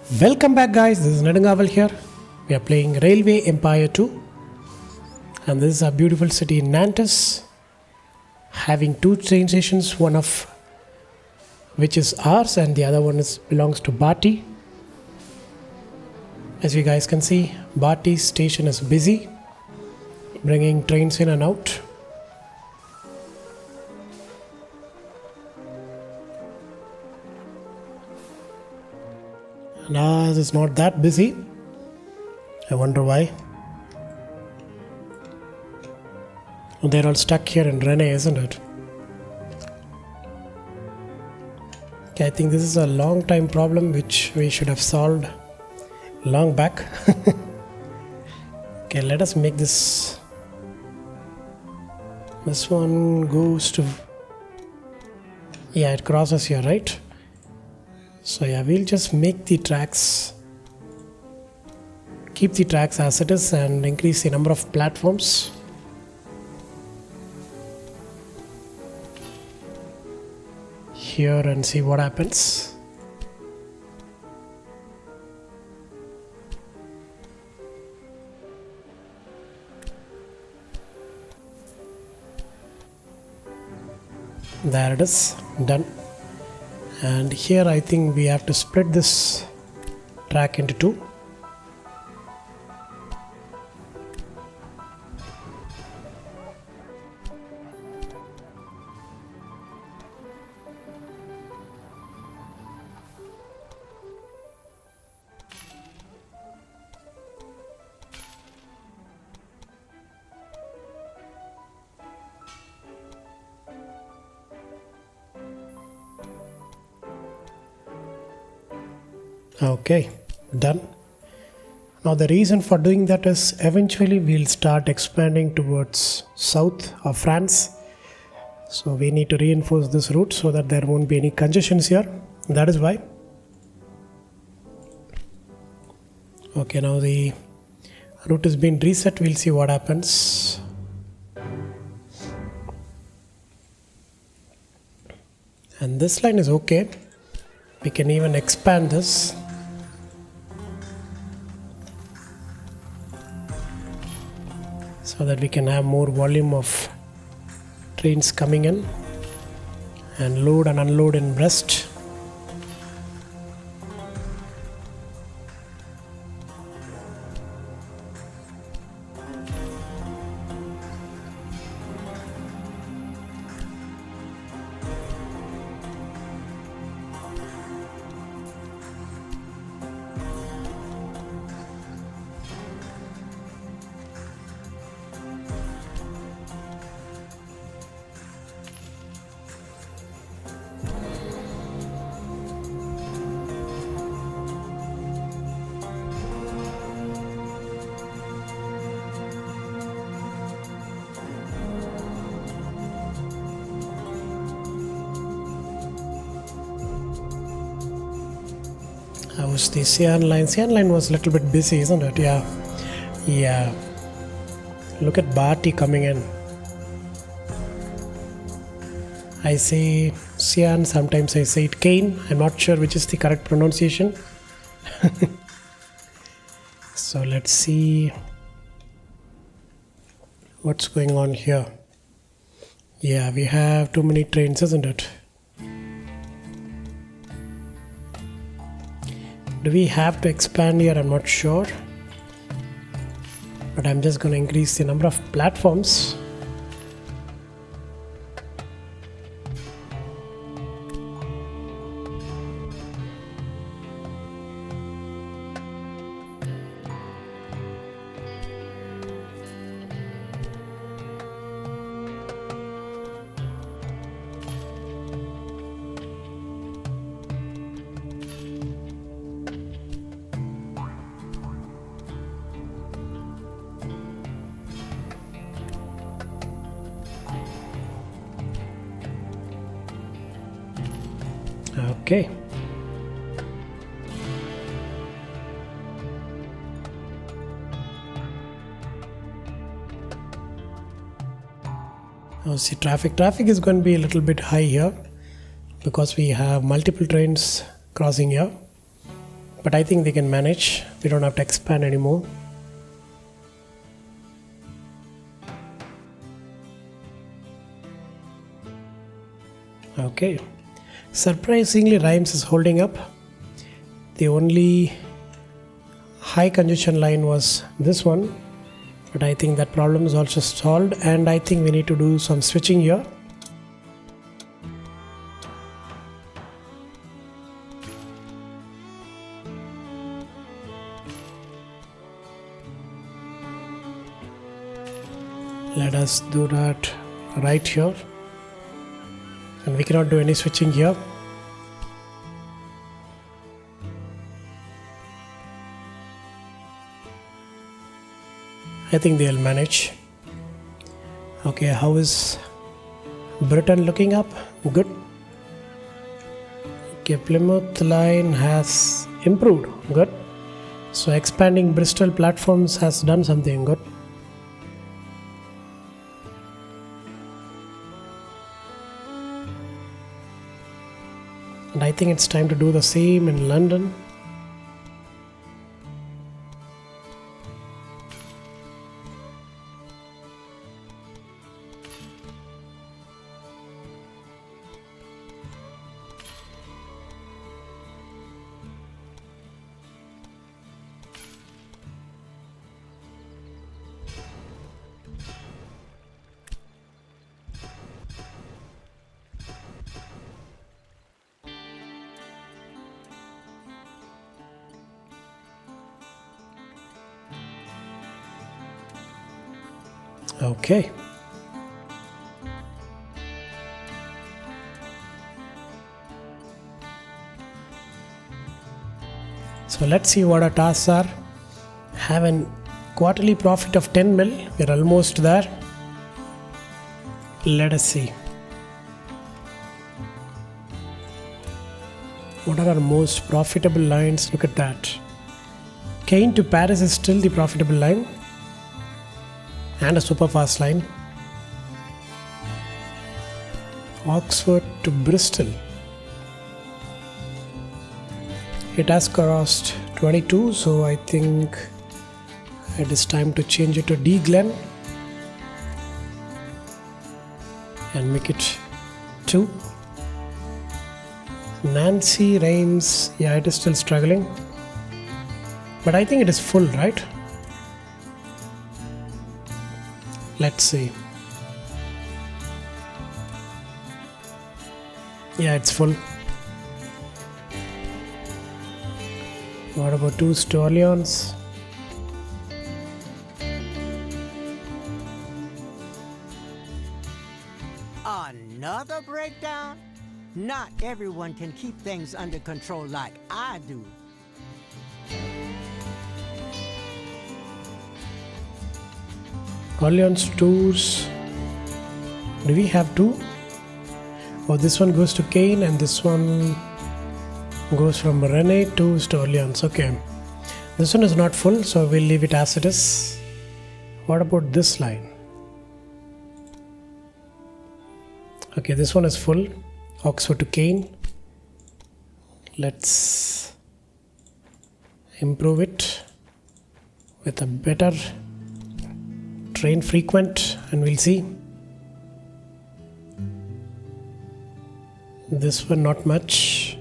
Welcome back, guys. This is Nedangaval here. We are playing Railway Empire 2, and this is a beautiful city in Nantes, having two train stations, one of which is ours and the other one belongs to Bati. As you guys can see, Bati station is busy, bringing trains in and out. Now it's not that busy. I wonder why. They're all stuck here in Rennes, isn't it? Okay, I think this is a long time problem which we should have solved long back. Okay, let us make this. This one goes to. Yeah, it crosses here, right? So yeah, we'll just make the tracks, keep the tracks as it is and increase the number of platforms. Here and see what happens. There it is, done. And here I think we have to split this track into two. Okay, done. Now the reason for doing that is eventually we'll start expanding towards south of France. So we need to reinforce this route so that there won't be any congestions here. That is why. Okay, now the route has been reset. We'll see what happens. And this line is okay. We can even expand this. So that we can have more volume of trains coming in and load and unload in Brest. How was the Sian line? Sian line was a little bit busy, isn't it? Yeah. Look at Bati coming in. I say Sian, sometimes I say it Kane. I'm not sure which is the correct pronunciation. So let's see what's going on here. Yeah, we have too many trains, isn't it? Do we have to expand here? I'm not sure. But I'm just going to increase the number of platforms. Okay. Now see, traffic is going to be a little bit high here because we have multiple trains crossing here. But I think they can manage. We don't have to expand anymore. Okay. Surprisingly, Rhymes is holding up. The only high congestion line was this one. But I think that problem is also solved. And I think we need to do some switching here. Let us do that right here. And we cannot do any switching here. I think they'll manage. Okay, how is Britain looking up? Good. Okay, Plymouth line has improved. Good. So expanding Bristol platforms has done something good. And I think it's time to do the same in London. Okay. So let's see what our tasks are. Have a quarterly profit of 10 mil. We're almost there. Let us see. What are our most profitable lines? Look at that. Caen to Paris is still the profitable line. And a super fast line. Oxford to Bristol. It has crossed 22, so I think it is time to change it to D Glen and make it 2. Nancy Reims, yeah, it is still struggling, but I think it is full, right? Let's see. Yeah, it's full. What about 2 Stallions? Another breakdown? Not everyone can keep things under control like I do. Orleans tours. Do we have 2? Oh, this one goes to Caen and this one goes from Rennes to Orleans. Okay. This one is not full, so we'll leave it as it is. What about this line? Okay, this one is full. Oxford to Caen. Let's improve it with a better train frequent and we'll see. This one not much,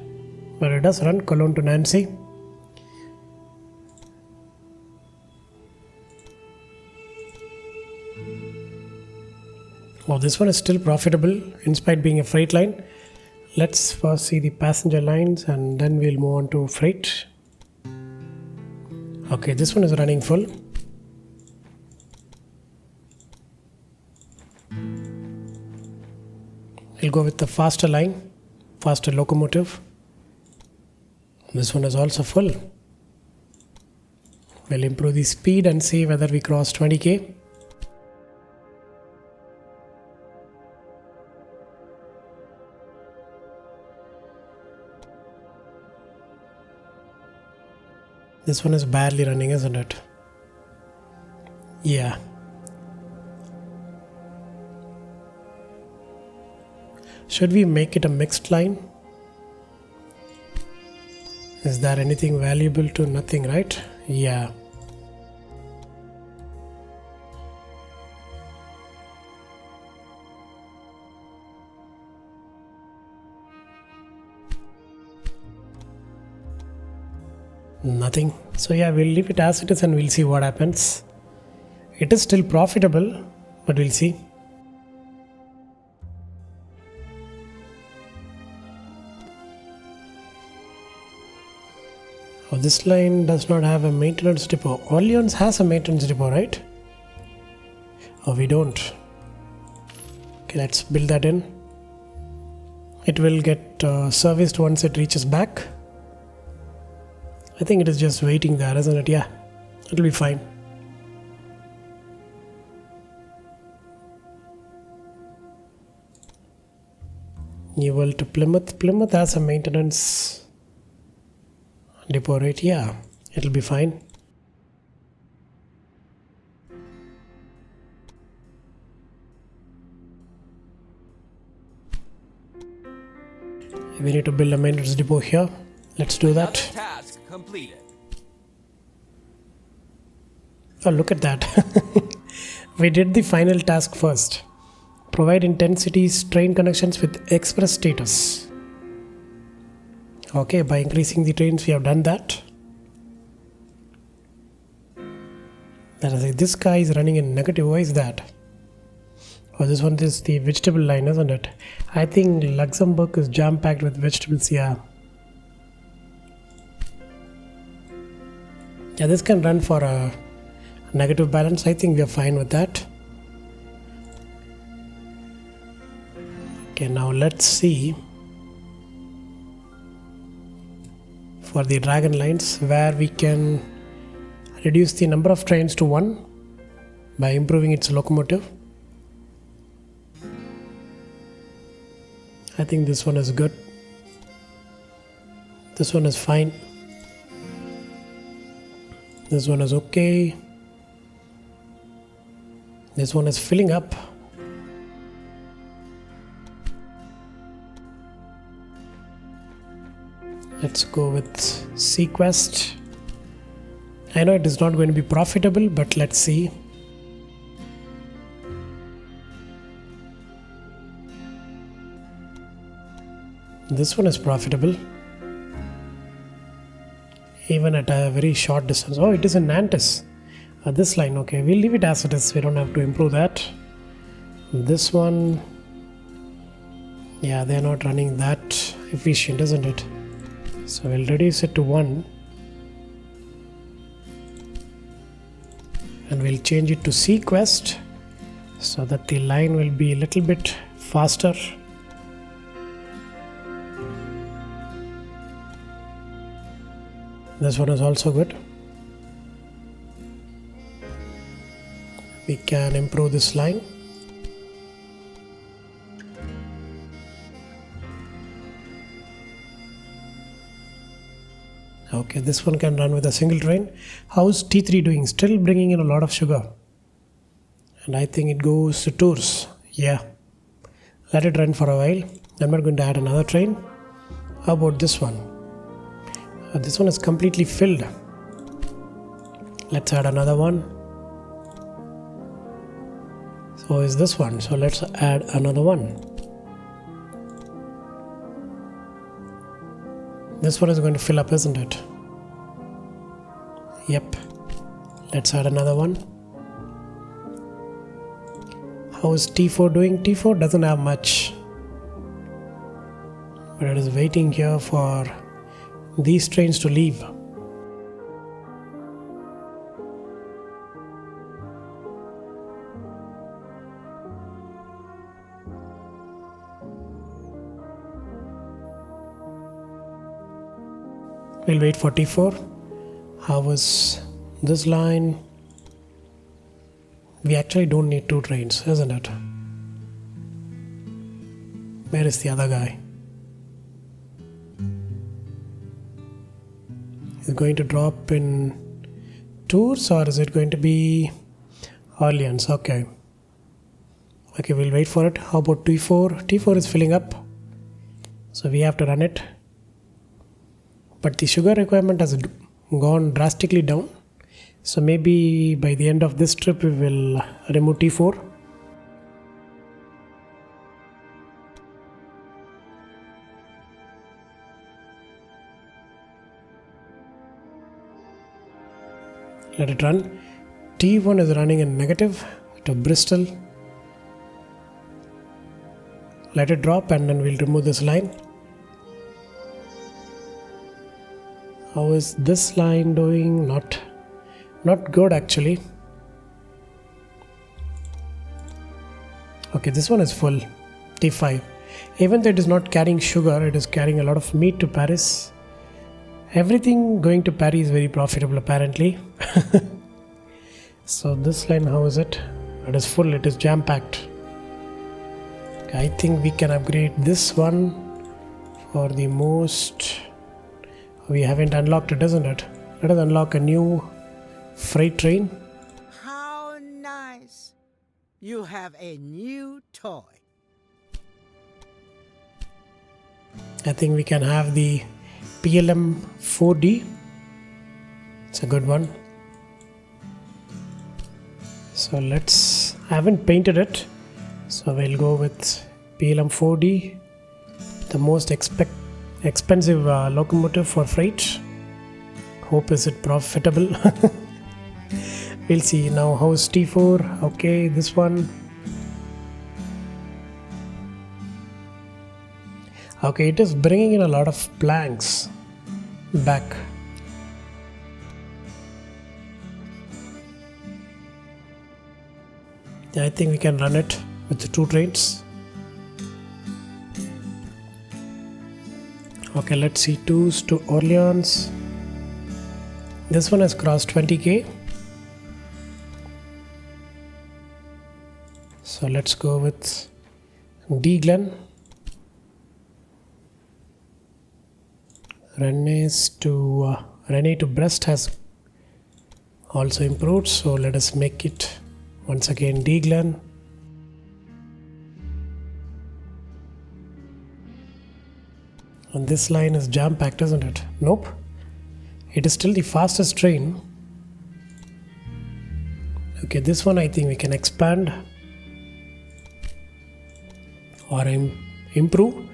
but it does run Cologne to Nancy. Oh, this one is still profitable in spite being a freight line. Let's first see the passenger lines and then we'll move on to freight. Okay, this one is running full. We'll go with the faster line, faster locomotive. This one is also full. We'll improve the speed and see whether we cross 20k. This one is barely running, isn't it? Yeah. Should we make it a mixed line? Is there anything valuable to nothing, right? Yeah. Nothing. So yeah, we'll leave it as it is and we'll see what happens. It is still profitable, but we'll see. Oh, this line does not have a maintenance depot. Orleans has a maintenance depot, right? Oh, we don't. Okay, let's build that in. It will get serviced once it reaches back. I think it is just waiting there, isn't it? Yeah, it'll be fine. Newell to Plymouth. Plymouth has a maintenance depot, right? Yeah, it'll be fine. We need to build a maintenance depot here. Let's do that. Task completed. Oh, look at that. We did the final task first. Provide in 10 cities train connections with express status. Okay, by increasing the trains, we have done that. That is like, this guy is running in negative. Why is that? Oh, this one is the vegetable line, isn't it? I think Luxembourg is jam-packed with vegetables, yeah. Yeah, this can run for a negative balance. I think we are fine with that. Okay, now let's see for the dragon lines where we can reduce the number of trains to 1 by improving its locomotive. I think this one is good. This one is fine. This one is okay. This one is filling up. Let's go with Sequest. I know it is not going to be profitable, but let's see. This one is profitable. Even at a very short distance. Oh, it is in Nantes. This line, okay, we'll leave it as it is. We don't have to improve that. This one, yeah, they're not running that efficient, isn't it? So we'll reduce it to 1 and we'll change it to Sequest so that the line will be a little bit faster. This one is also good. We can improve this line. Okay, this one can run with a single train. How's T3 doing? Still bringing in a lot of sugar. And I think it goes to Tours. Yeah. Let it run for a while. I'm not going to add another train. How about this one? This one is completely filled. Let's add another one. So is this one. So let's add another one. This one is going to fill up, isn't it? Yep. Let's add another one. How is T4 doing? T4 doesn't have much. But it is waiting here for these trains to leave. We'll wait for T4. How was this line? We actually don't need 2 trains, isn't it? Where is the other guy? Is it going to drop in Tours or is it going to be Orleans? Okay. Okay, we'll wait for it. How about T4? T4 is filling up. So we have to run it. but the sugar requirement has gone drastically down. So maybe by the end of this trip we will remove T4. Let it run. T1 is running in negative to Bristol. Let it drop and then we'll remove this line. How is this line doing? Not good actually. Okay, this one is full. T5. Even though it is not carrying sugar, it is carrying a lot of meat to Paris. Everything going to Paris is very profitable apparently. So this line, how is it? It is full, it is jam-packed. Okay, I think we can upgrade this one for the most. We haven't unlocked it, isn't it? Let us unlock a new freight train. How nice. You have a new toy. I think we can have the PLM 4D. It's a good one. So I haven't painted it, so we'll go with PLM 4D, the most expensive locomotive for freight. Hope is it profitable. We'll see. Now how's T4? Okay, this one. Okay, it is bringing in a lot of planks back. I think we can run it with the 2 trains. Okay, let's see. Tours to Orleans. This one has crossed 20k. So let's go with D Glen. Rennes to Brest has also improved. So let us make it once again D Glen. And this line is jam-packed, isn't it? Nope. It is still the fastest train. Okay, this one I think we can expand or improve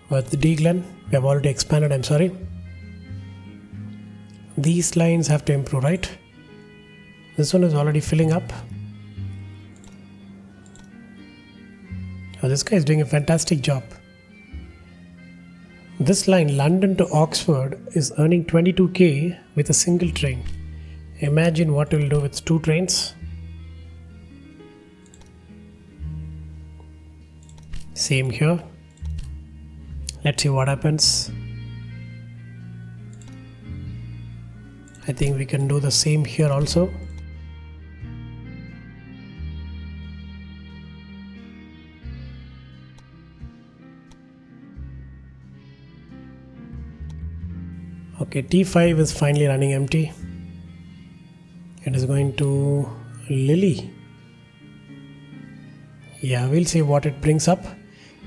with the D Glen. We have already expanded, I'm sorry. These lines have to improve, right? This one is already filling up. Oh, this guy is doing a fantastic job. This line, London to Oxford, is earning 22k with a single train. Imagine what we'll do with 2 trains. Same here. Let's see what happens. I think we can do the same here also. Okay, T5 is finally running empty. It is going to Lily. Yeah, we'll see what it brings up.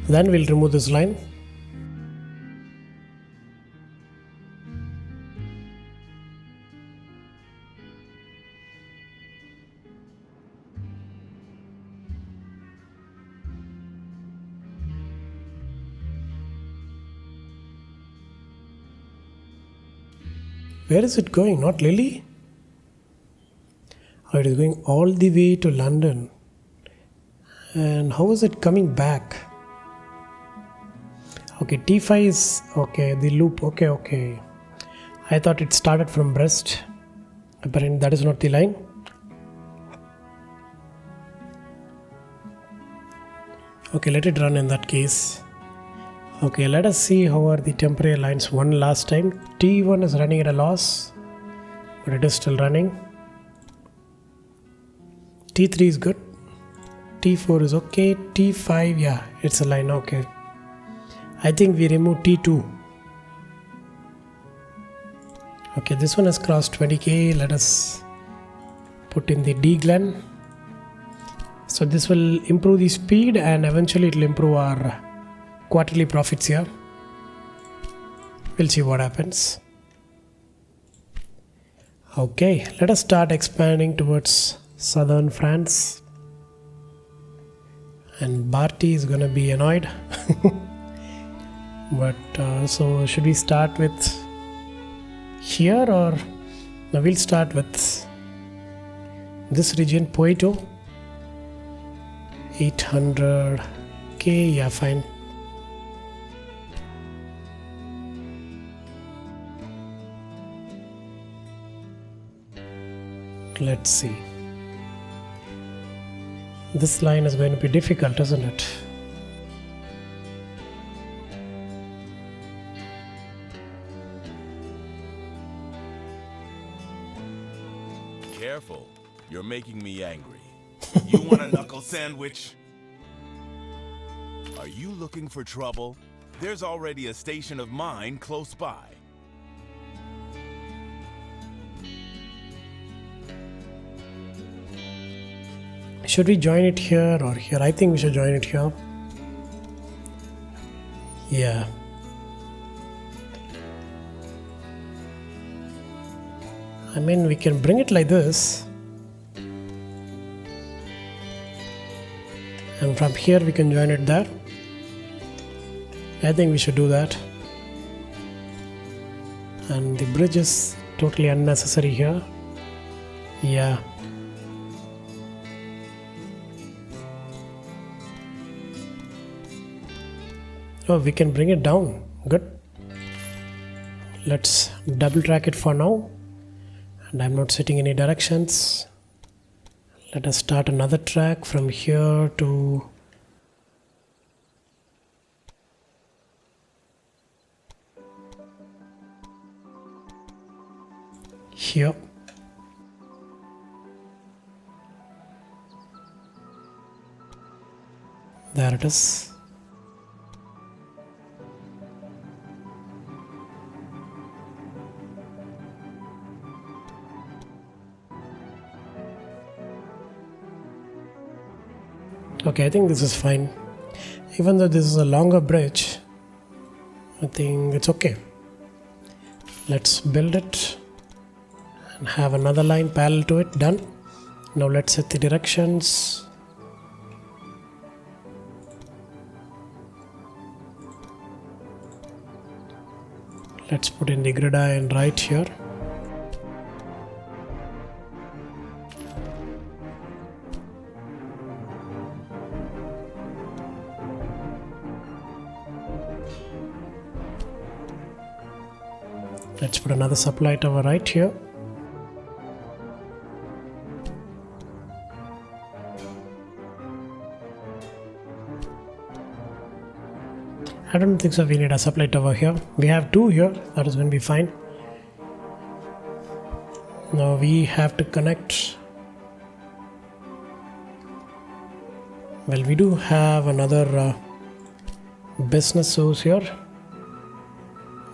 Then we'll remove this line. Where is it going? Not Lily? Oh, it is going all the way to London. And how is it coming back? Okay, T5 is okay, the loop. Okay. I thought it started from Brest. Apparently that is not the line. Okay, let it run in that case. Okay, let us see how are the temporary lines one last time. T1 is running at a loss, but it is still running. T3 is good. T4 is okay. T5, yeah, it's a line, okay. I think we remove T2. Okay, this one has crossed 20k. Let us put in the D Glen. So this will improve the speed and eventually it will improve our quarterly profits here. We'll see what happens. Okay, let us start expanding towards southern France. And Barty is gonna be annoyed. But so should we start with here, or no, we'll start with this region, Poitou. 800k, yeah, fine. Let's see. This line is going to be difficult, isn't it? Careful, you're making me angry. You want a knuckle sandwich? Are you looking for trouble? There's already a station of mine close by. Should we join it here or here? I think we should join it here. Yeah. I mean, we can bring it like this. And from here we can join it there. I think we should do that. And the bridge is totally unnecessary here. Yeah. Oh, we can bring it down. Good. Let's double track it for now. And I'm not setting any directions. Let us start another track from here to here. There it is. Okay, I think this is fine. Even though this is a longer bridge, I think it's okay. Let's build it and have another line parallel to it. Done. Now let's set the directions. Let's put in the gridiron right here. Let's put another supply tower right here. I don't think so we need a supply tower here. We have two here, that is going to be fine. Now we have to connect. Well, we do have another business source here.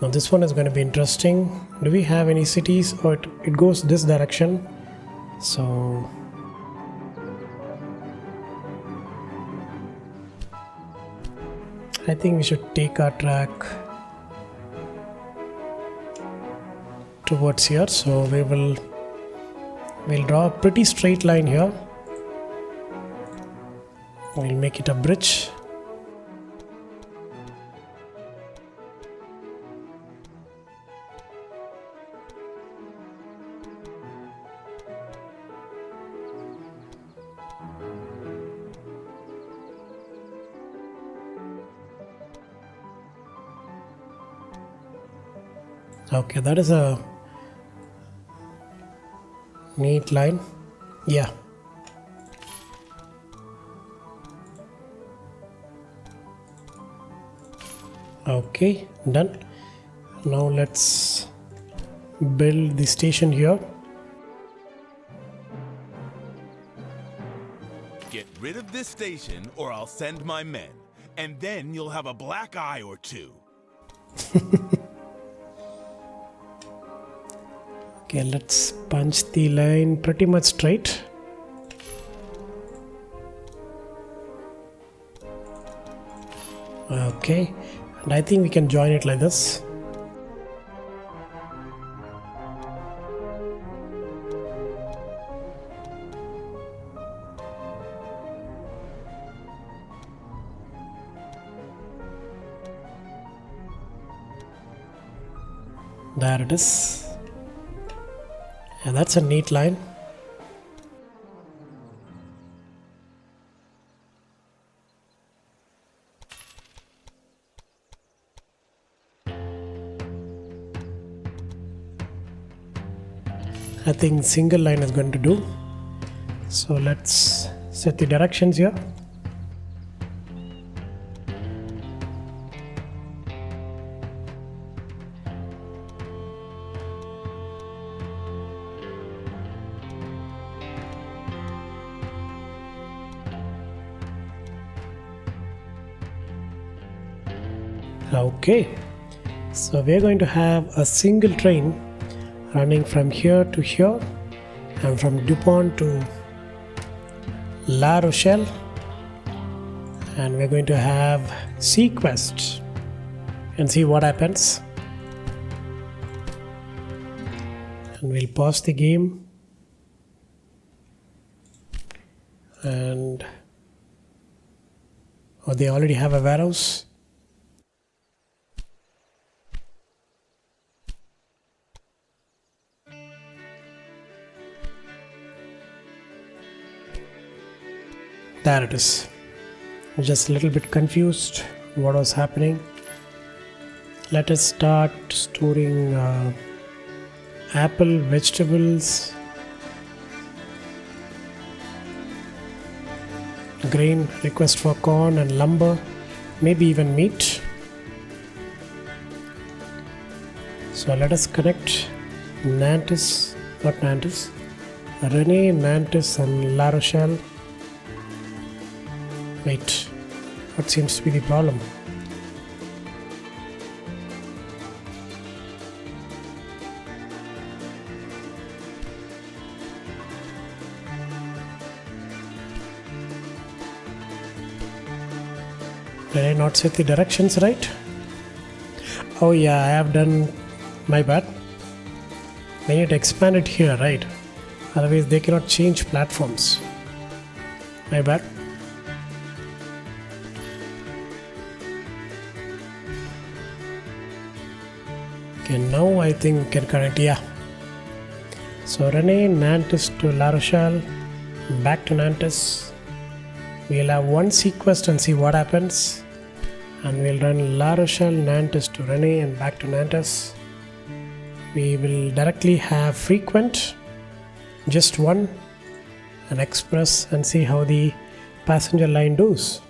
Now this one is going to be interesting. Do we have any cities? Or it goes this direction. So I think we should take our track towards here. So we'll draw a pretty straight line here. We'll make it a bridge. Okay, that is a neat line. Yeah. Okay, done. Now let's build the station here. Get rid of this station or I'll send my men. And then you'll have a black eye or two. Okay, let's punch the line pretty much straight. Okay, and I think we can join it like this. There it is. And that's a neat line. I think single line is going to do. So let's set the directions here. Okay, so we're going to have a single train running from here to here and from Dupont to La Rochelle, and we're going to have Sequest and see what happens. And we'll pause the game and they already have a warehouse. There it is. Just a little bit confused what was happening. Let us start storing apple, vegetables, grain, request for corn and lumber, maybe even meat. So let us connect Nantes, not Nantes, Rennes, Nantes and La Rochelle. Wait, what seems to be the problem? Did I not set the directions right? Oh yeah, I have done my bad. I need to expand it here, right? Otherwise they cannot change platforms. My bad. Okay, now I think we can connect, yeah. So Rennes, Nantes to La Rochelle, back to Nantes. We'll have one sequest and see what happens. And we'll run La Rochelle, Nantes to Rennes and back to Nantes. We will directly have frequent, just one, and express and see how the passenger line does.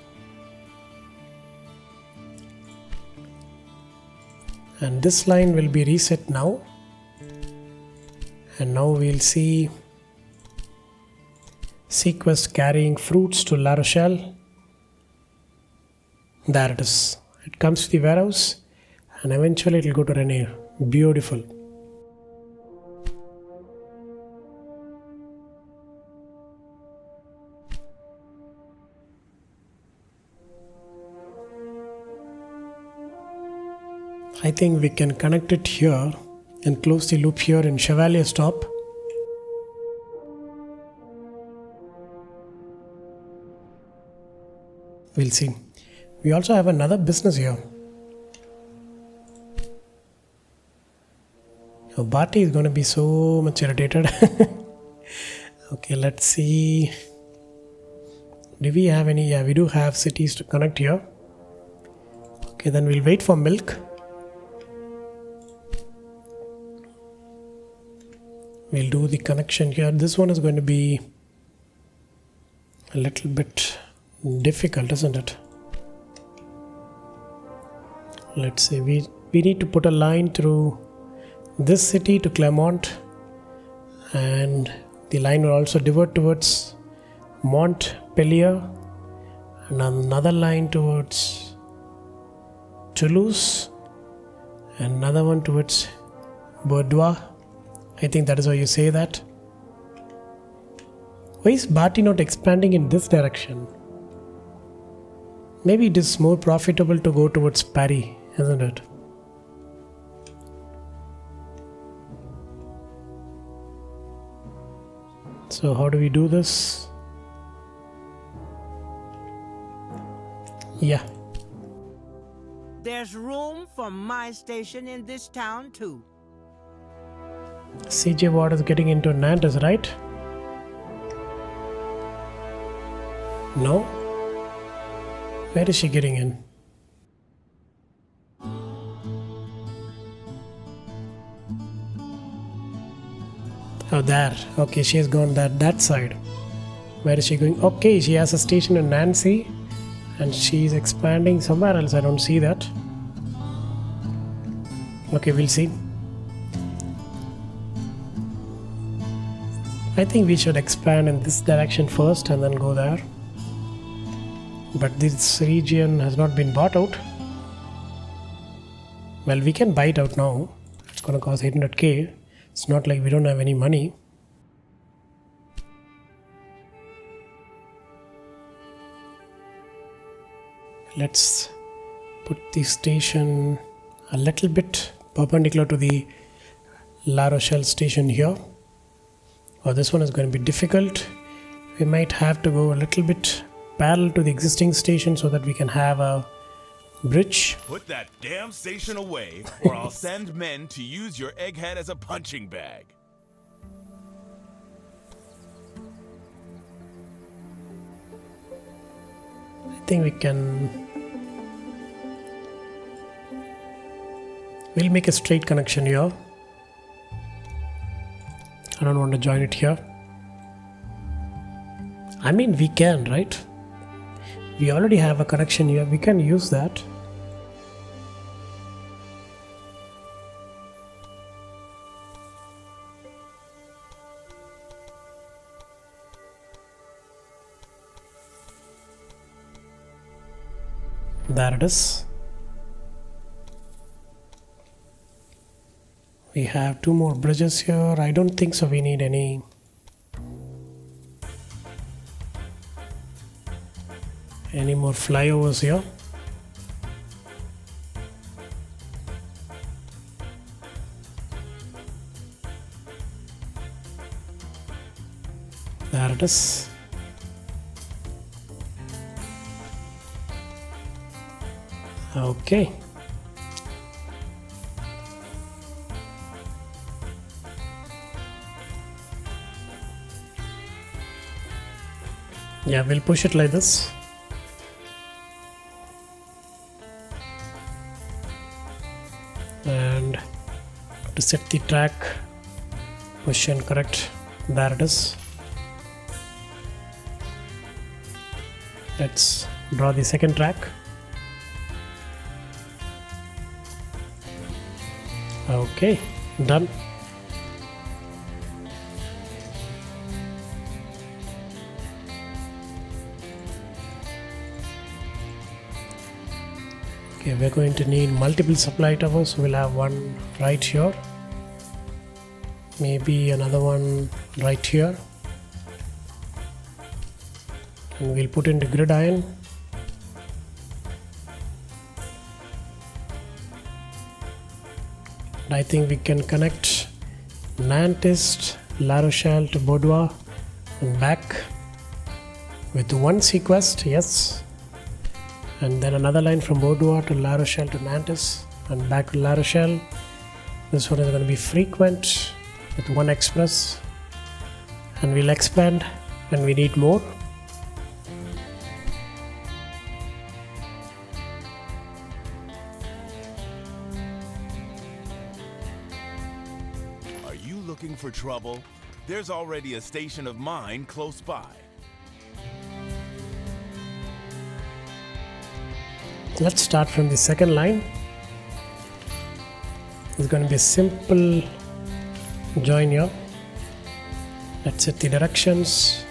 And this line will be reset now, and now we'll see Sequest carrying fruits to La Rochelle. There it is. It comes to the warehouse and eventually it will go to Rennes. Beautiful. I think we can connect it here and close the loop here in Chevalier Stop. We'll see. We also have another business here. Oh, Barty is going to be so much irritated. Okay, let's see. Do we have any? Yeah, we do have cities to connect here. Okay, then we'll wait for milk. We'll do the connection here. This one is going to be a little bit difficult, isn't it? Let's say we need to put a line through this city to Clermont, and the line will also divert towards Montpellier, and another line towards Toulouse, and another one towards Bordeaux. I think that is how you say that. Why is Barty not expanding in this direction? Maybe it is more profitable to go towards Paris, isn't it? So how do we do this? Yeah. There's room for my station in this town too. CJ Ward is getting into Nantes, right? No? Where is she getting in? Oh, there. Okay, she has gone that side. Where is she going? Okay, she has a station in Nancy and she is expanding somewhere else. I don't see that. Okay, we'll see. I think we should expand in this direction first and then go there. But this region has not been bought out. Well, we can buy it out now. It's gonna cost 800k. It's not like we don't have any money. Let's put the station a little bit perpendicular to the La Rochelle station here. Oh, this one is going to be difficult. We might have to go a little bit parallel to the existing station so that we can have a bridge. Put that damn station away, or I'll send men to use your egghead as a punching bag. I think we can... We'll make a straight connection here. I don't want to join it here. I mean, we can, right? We already have a connection here. We can use that. There it is. We have 2 more bridges here. I don't think so we need any more flyovers here. There it is. Okay. Yeah, we'll push it like this. And to set the track position correct, there it is. Let's draw the second track. Okay, done. Okay, we're going to need multiple supply towers. We'll have one right here, maybe another one right here, and we'll put in the grid iron. And I think we can connect Nantes, La Rochelle to Boudoir and back with one sequest, yes. And then another line from Boudoir to La Rochelle to Nantes and back to La Rochelle. This one is going to be frequent with one express, and we'll expand when we need more. Are you looking for trouble? There's already a station of mine close by. Let's start from the second line. It's going to be a simple join here. Let's set the directions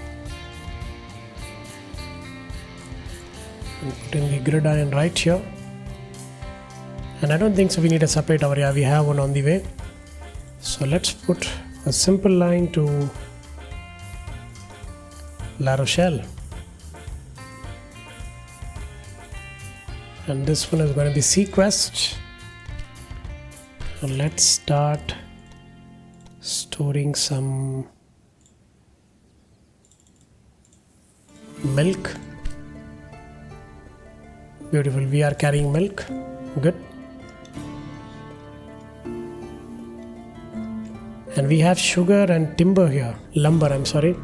and put in the grid iron right here. And I don't think so we need a separate tower. Yeah, we have one on the way. So let's put a simple line to La Rochelle. And this one is going to be sequest. And let's start storing some milk. Beautiful, we are carrying milk. Good. And we have sugar and timber here, lumber, I'm sorry.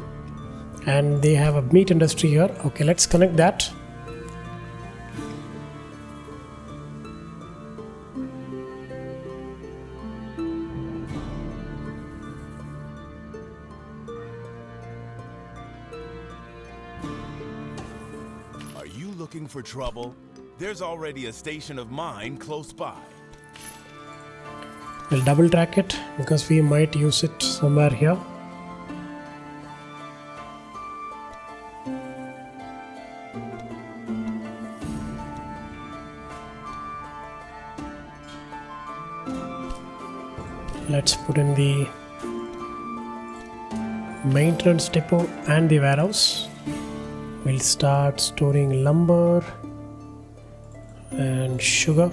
And they have a meat industry here. Okay, let's connect that. Are you looking for trouble? There's already a station of mine close by. We'll double track it because we might use it somewhere here. Let's put in the maintenance depot and the warehouse. We'll start storing lumber and sugar.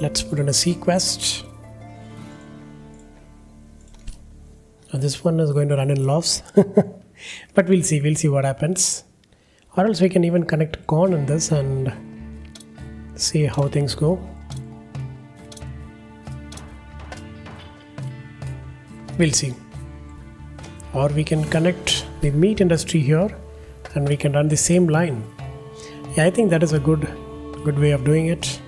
Let's put in a sequest. And this one is going to run in loss. But we'll see what happens. Or else we can even connect corn in this and see how things go. We'll see. Or we can connect the meat industry here and we can run the same line. Yeah, I think that is a good way of doing it.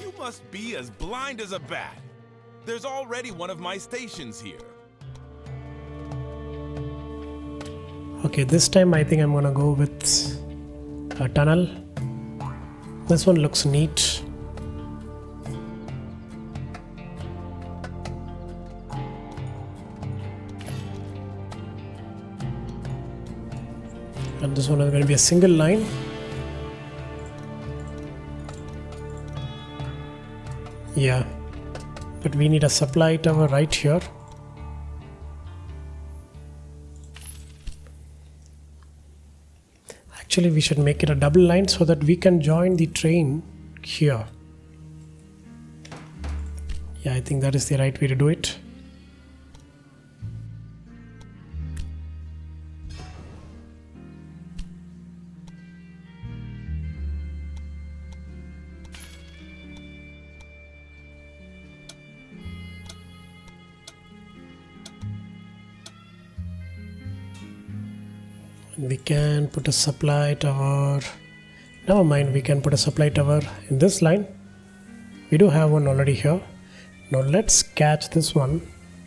You must be as blind as a bat. There's already one of my stations here. Okay, this time I think I'm gonna go with a tunnel. This one looks neat. And this one is going to be a single line. Yeah, but we need a supply tower right here. Actually, we should make it a double line so that we can join the train here. Yeah, I think that is the right way to do it. We can put a supply tower. Never mind, we can put a supply tower in this line. We do have one already here. Now let's catch this one,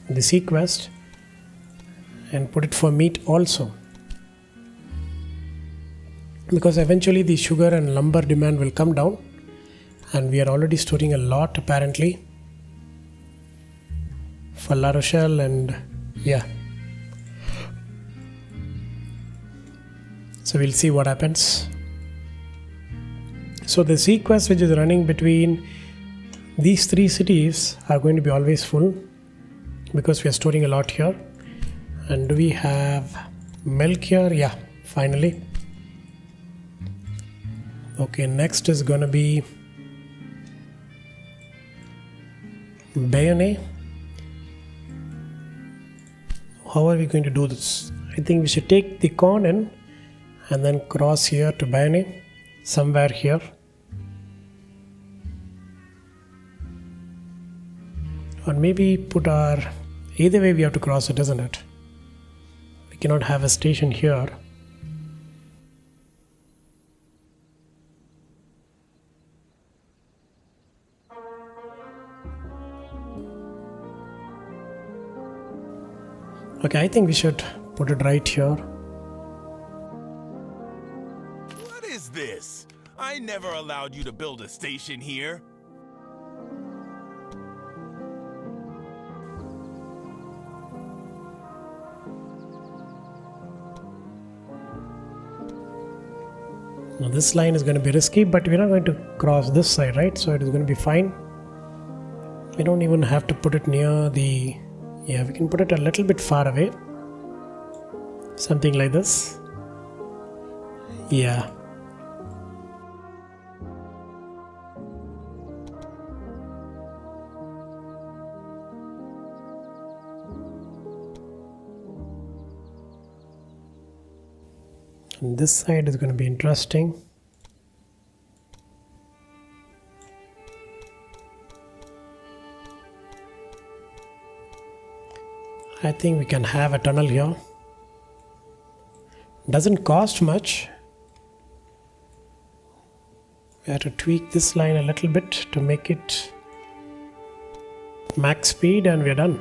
the sequest, and put it for meat also. Because eventually the sugar and lumber demand will come down, and we are already storing a lot apparently for La Rochelle, and yeah. So we'll see what happens. So the sequest which is running between these three cities are going to be always full because we are storing a lot here. And do we have milk here? Yeah, finally. Okay, next is going to be Bayonne. How are we going to do this? I think we should take the corn in and then cross here to Bayonne, somewhere here. Or maybe put our... Either way we have to cross it, isn't it? We cannot have a station here. Okay, I think we should put it right here. What is this? I never allowed you to build a station here. Now this line is going to be risky, but we're not going to cross this side, right? So it is going to be fine. We don't even have to put it near the... Yeah, we can put it a little bit far away. Something like this. Yeah. And this side is going to be interesting. I think we can have a tunnel here. Doesn't cost much. We have to tweak this line a little bit to make it max speed, and we're done.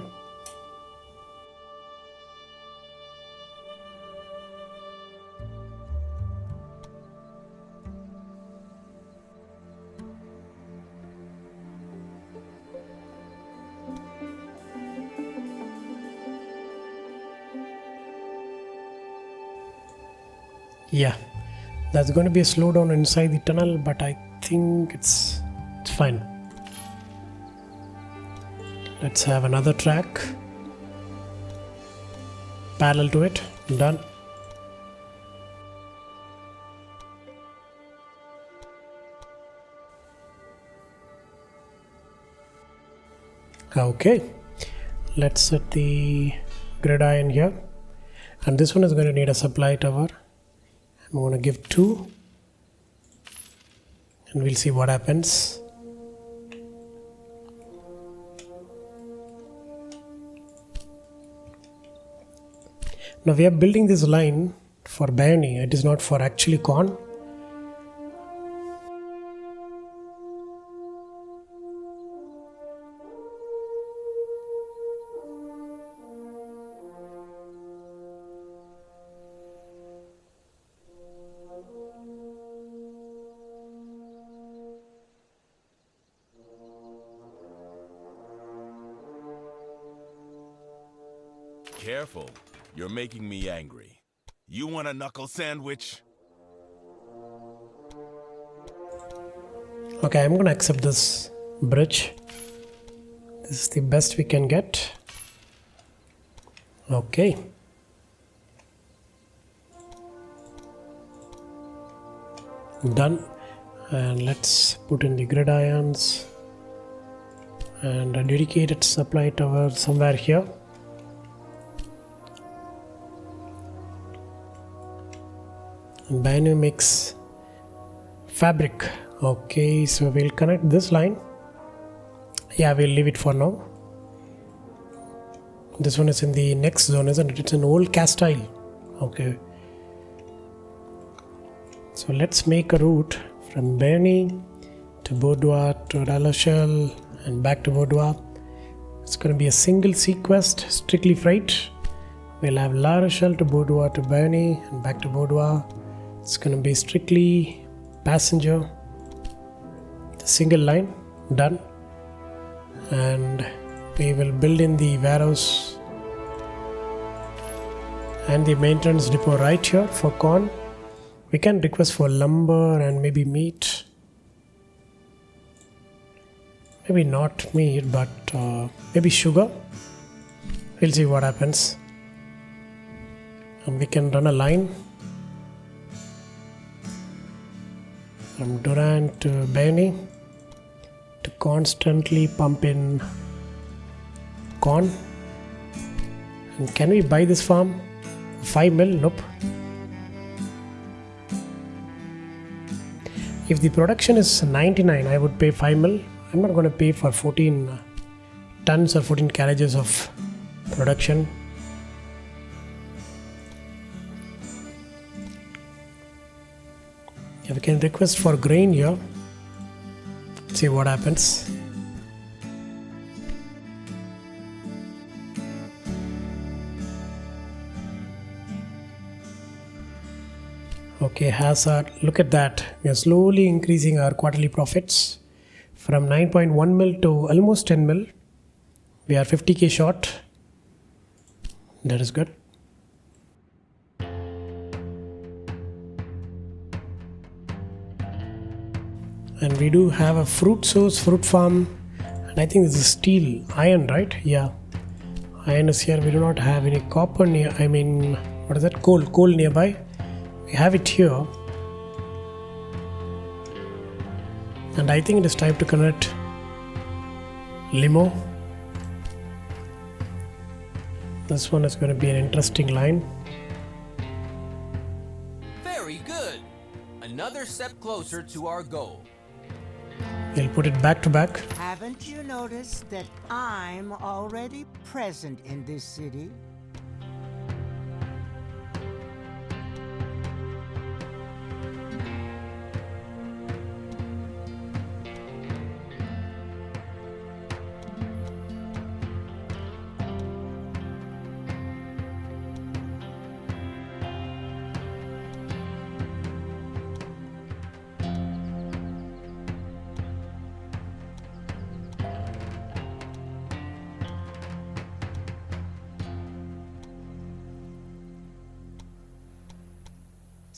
Yeah, that's going to be a slowdown inside the tunnel, but I think it's fine. Let's have another track parallel to it. Done. Okay, let's set the gridiron here, and this one is going to need a supply tower. I'm going to give 2, and we'll see what happens. Now we are building this line for Bayonne. It is not for actually corn. Careful. You're making me angry. You want a knuckle sandwich? Okay, I'm going to accept this bridge. This is the best we can get. Okay. Done. And let's put in the gridirons and a dedicated supply tower somewhere here. And Bayonne makes fabric. Okay, so we'll connect this line. Yeah, we'll leave it for now. This one is in the next zone, isn't it? It's an old castile. Okay. So let's make a route from Bayonne to Boudoir to La Rochelle and back to Boudoir. It's going to be a single sequest, strictly freight. We'll have La Rochelle to Boudoir to Bayonne and back to Boudoir. It's going to be strictly passenger, single line. Done. And we will build in the warehouse and the maintenance depot right here for corn. We can request for lumber and maybe meat. Maybe not meat, but maybe sugar. We'll see what happens. And we can run a line from Durand to Bayonne to constantly pump in corn. And can we buy this farm? 5 mil? Nope. If the production is 99, I would pay 5 mil. I'm not going to pay for 14 tons or 14 carriages of production. Yeah, we can request for grain here. See what happens. Okay, Hazard, look at that. We are slowly increasing our quarterly profits from 9.1 mil to almost 10 mil. We are 50k short. That is good. And we do have a fruit source, fruit farm, and I think this is steel, iron, right? Yeah, iron is here. We do not have any copper near, I mean, what is that? Coal nearby. We have it here. And I think it is time to connect limo. This one is going to be an interesting line. Very good. Another step closer to our goal. We'll put it back to back. Haven't you noticed that I'm already present in this city?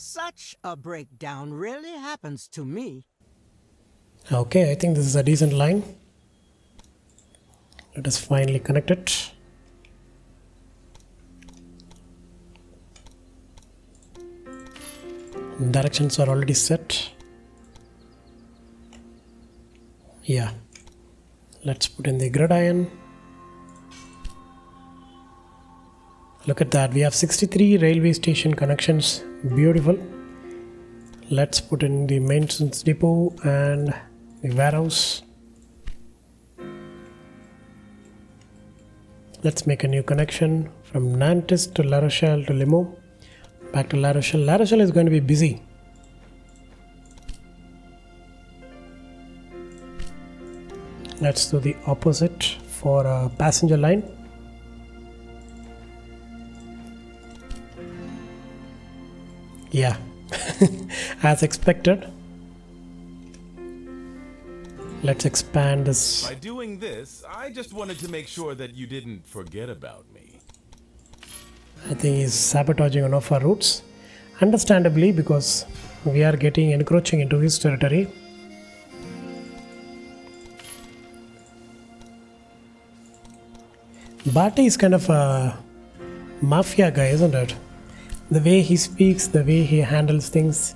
Such a breakdown really happens to me. Okay, I think this is a decent line. Let us finally connect it. Directions are already set. Yeah. Let's put in the gridiron. Look at that. We have 63 railway station connections. Beautiful. Let's put in the maintenance depot and the warehouse. Let's make a new connection from Nantes to La Rochelle to Limoux. Back to La Rochelle. La Rochelle is going to be busy. Let's do the opposite for a passenger line. Yeah, as expected. Let's expand this. By doing this, I just wanted to make sure that you didn't forget about me. I think he's sabotaging one of our routes. Understandably, because we are getting encroaching into his territory. Bharti is kind of a mafia guy, isn't it? The way he speaks, the way he handles things,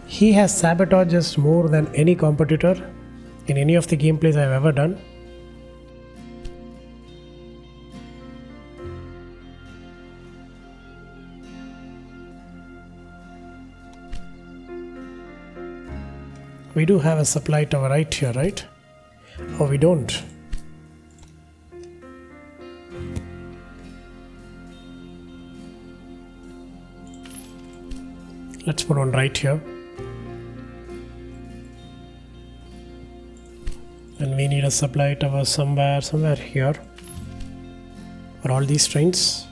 he has sabotaged us more than any competitor in any of the gameplays I've ever done. We do have a supply tower right here, right? Or we don't. Let's put one right here. And we need a supply tower somewhere here for all these trains.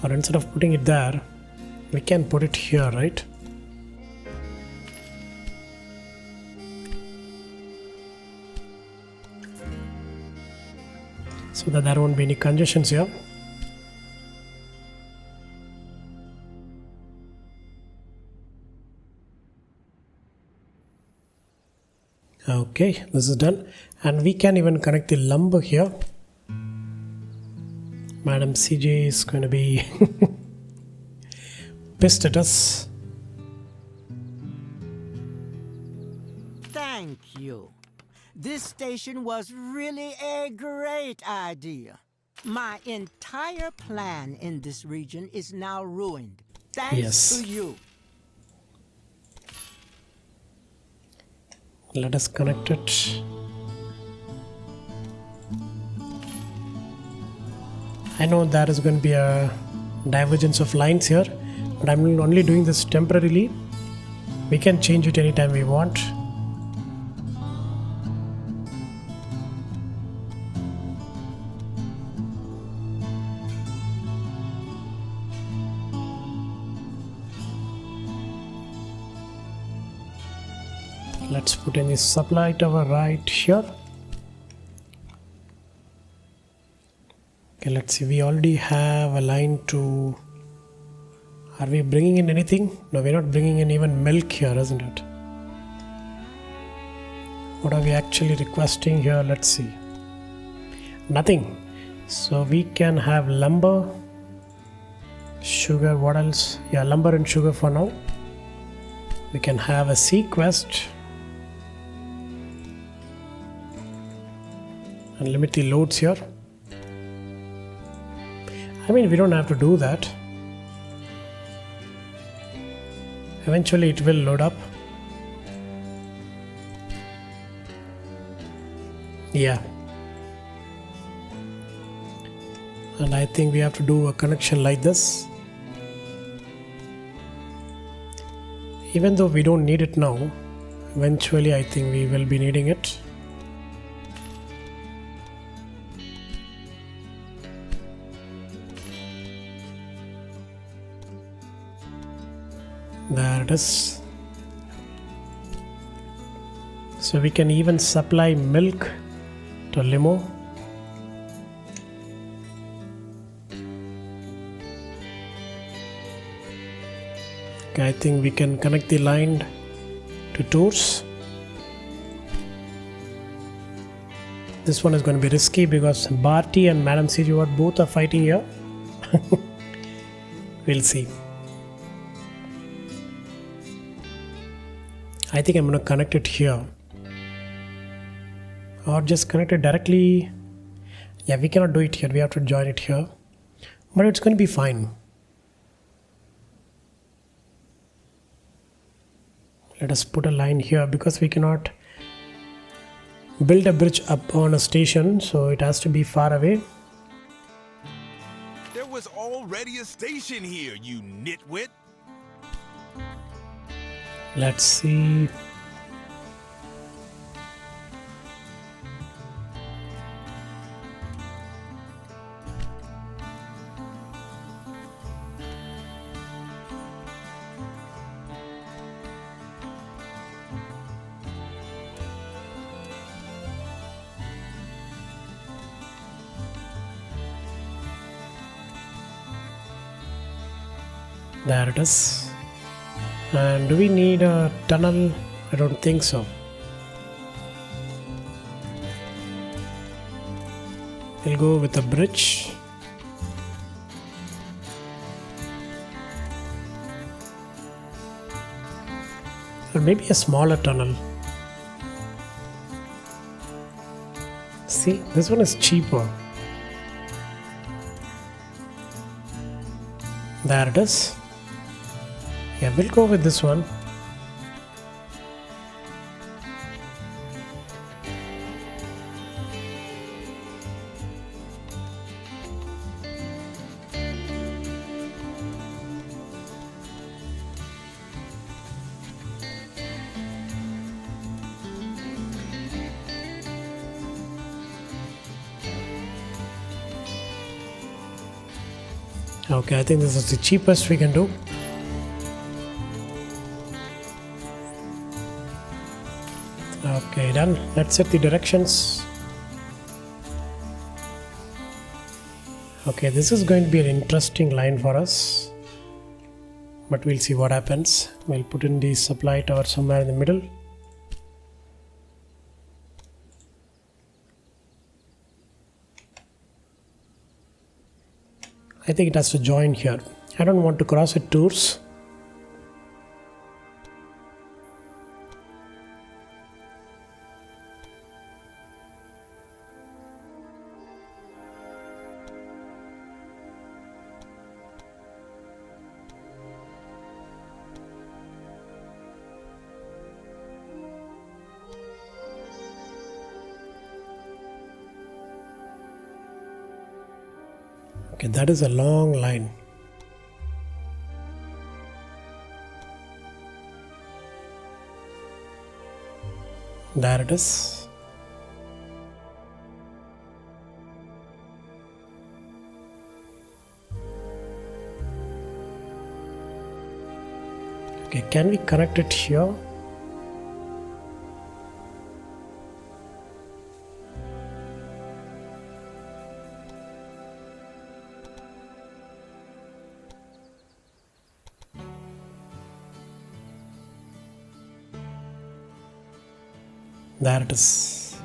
Or instead of putting it there, we can put it here, right? So that there won't be any congestions here. Okay, this is done. And we can even connect the lumber here. Madam CJ is going to be pissed at us. Thank you. This station was really a great idea. My entire plan in this region is now ruined. Thanks to you. Let us connect it. I know there is going to be a divergence of lines here, but I'm only doing this temporarily. We can change it anytime we want. Let's put in the supply tower right here. Okay, let's see. We already have a line to... Are we bringing in anything? No, we're not bringing in even milk here, isn't it? What are we actually requesting here? Let's see. Nothing. So we can have lumber, sugar. What else? Yeah, lumber and sugar for now. We can have a sea quest. And limit the loads here. I mean, we don't have to do that. Eventually it will load up. Yeah. And I think we have to do a connection like this. Even though we don't need it now, eventually I think we will be needing it. There it is. So we can even supply milk to limo. Okay, I think we can connect the line to tours. This one is going to be risky because Barty and Madam CG both are fighting here. We'll see. I think I'm going to connect it here. Or just connect it directly. Yeah, we cannot do it here. We have to join it here. But it's going to be fine. Let us put a line here because we cannot build a bridge up on a station. So it has to be far away. There was already a station here, you nitwit. Let's see. There it is. And do we need a tunnel? I don't think so. We'll go with a bridge. Or maybe a smaller tunnel. See, this one is cheaper. There it is. Yeah, we'll go with this one. Okay, I think this is the cheapest we can do. Okay, done. Let's set the directions. Okay, this is going to be an interesting line for us. But we'll see what happens. We'll put in the supply tower somewhere in the middle. I think it has to join here. I don't want to cross at tours. Okay, that is a long line. There it is. Okay, can we connect it here? There it is.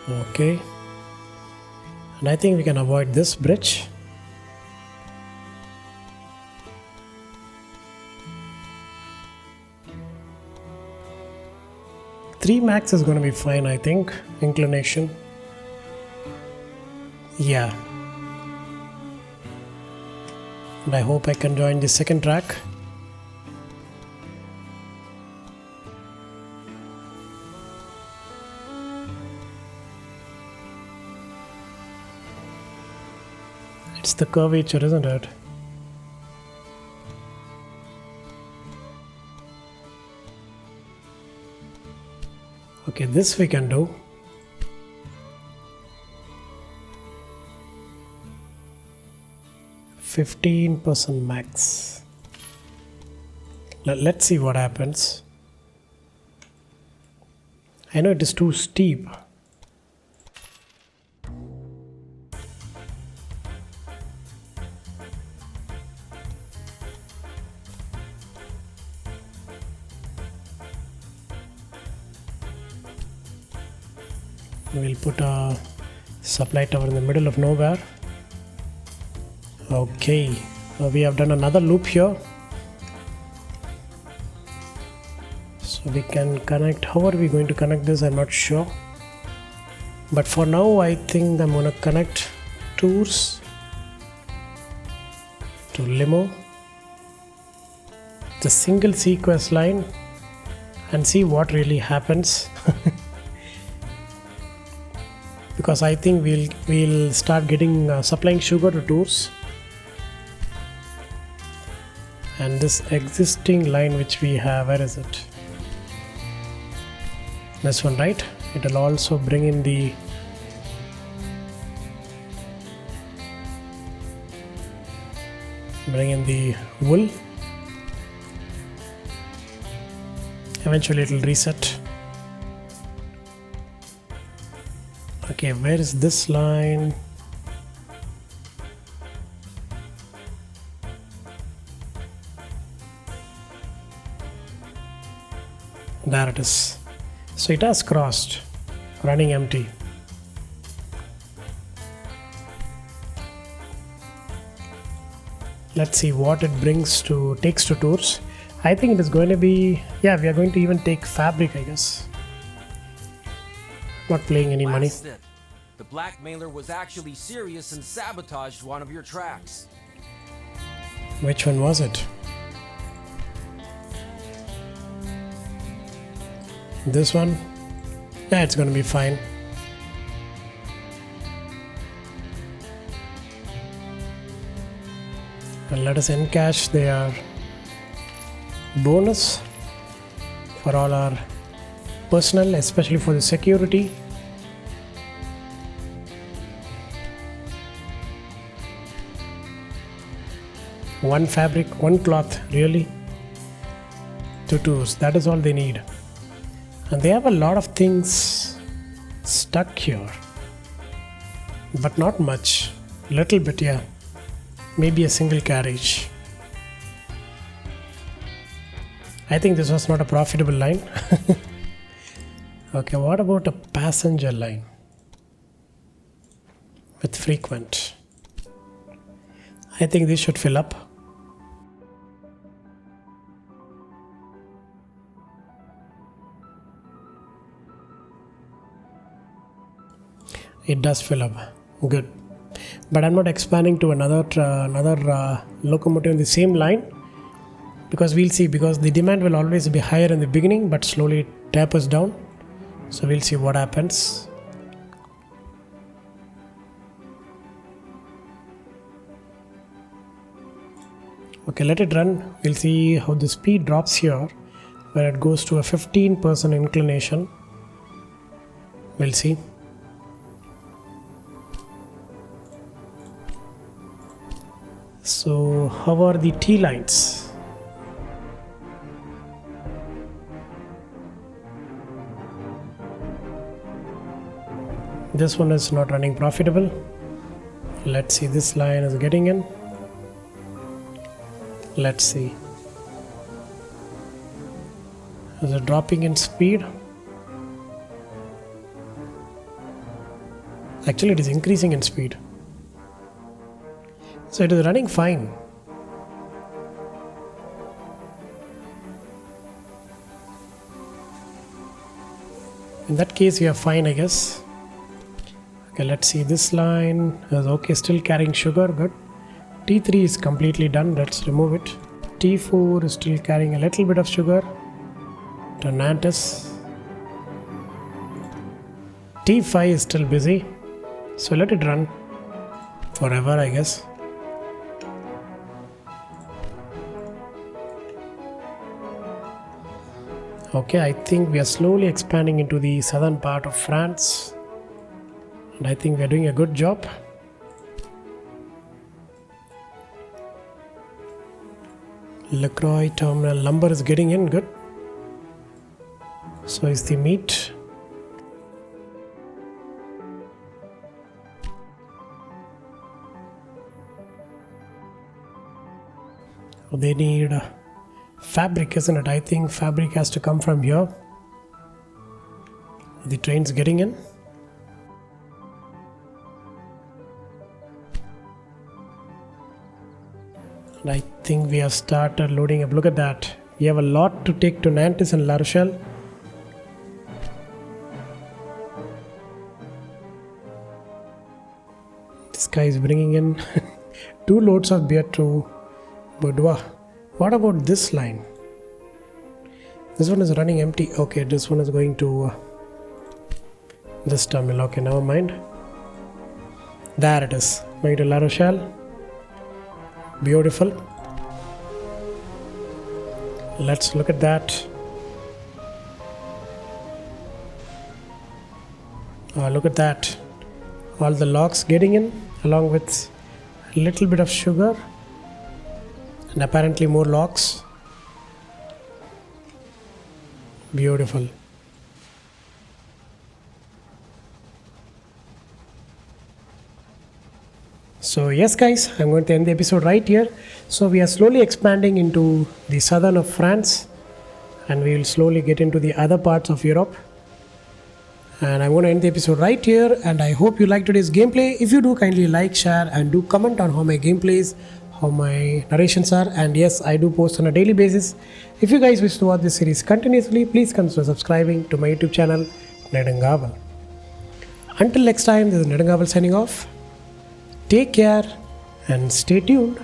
Okay. And I think we can avoid this bridge. Three max is going to be fine, I think. Inclination. Yeah. And I hope I can join the second track. It's the curvature, isn't it? Okay, this we can do. %15 max. Let's see what happens. I know it is too steep. We'll put a supply tower in the middle of nowhere. Okay, we have done another loop here. So we can connect. How are we going to connect this? I'm not sure. But for now, I think I'm going to connect tours to limo, the single sequence line, and see what really happens. Because I think we'll start getting supplying sugar to tours, and this existing line which we have, where is it? This one, right? It will also bring in the wool. Eventually it will reset. Okay, where is this line? There it is. So it has crossed, running empty. Let's see what it takes to tours. I think it is going to be, yeah, we are going to even take fabric, I guess. Not playing any money. Last step. The blackmailer was actually serious and sabotaged one of your tracks. Which one was it? This one? Yeah, it's going to be fine. And let us encash their bonus for all our personnel, especially for the security. One fabric, one cloth, really? Tutus, that is all they need. And they have a lot of things stuck here, but not much. Little bit, yeah. Maybe a single carriage. I think this was not a profitable line. Okay, what about a passenger line with frequent? I think this should fill up. It does fill up. Good. But I'm not expanding to another locomotive in the same line, because we'll see, because the demand will always be higher in the beginning but slowly it tapers down. So we'll see what happens. Okay, let it run. We'll see how the speed drops here when it goes to a 15% inclination. We'll see. So how are the T lines? This one is not running profitable. Let's see, this line is getting in. Let's see. Is it dropping in speed? Actually, it is increasing in speed. So it is running fine. In that case, we are fine, I guess. Okay, let's see. This line is okay, still carrying sugar. Good. T3 is completely done. Let's remove it. T4 is still carrying a little bit of sugar to Nantes. T5 is still busy, so let it run forever, I guess. Okay, I think we are slowly expanding into the southern part of France, and I think we are doing a good job. LaCroix terminal lumber is getting in, good. So is the meat. They need fabric, isn't it? I think fabric has to come from here. The train's getting in. And I think we have started loading up. Look at that. We have a lot to take to Nantes and La Rochelle. This guy is bringing in 2 loads of beer to Bordeaux. What about this line? This one is running empty. Okay, this one is going to this terminal. Okay, never mind. There it is. Going to La Rochelle. Beautiful. Let's look at that. Look at that. All the logs getting in along with a little bit of sugar. And apparently more logs. Beautiful. So yes guys, I'm going to end the episode right here. So we are slowly expanding into the southern of France, and we will slowly get into the other parts of Europe. And I'm going to end the episode right here, and I hope you liked today's gameplay. If you do, kindly like, share and do comment on how my gameplay is, how my narrations are, and yes, I do post on a daily basis. If you guys wish to watch this series continuously, please consider subscribing to my YouTube channel, Nedangaval. Until next time, this is Nedangaval signing off. Take care and stay tuned.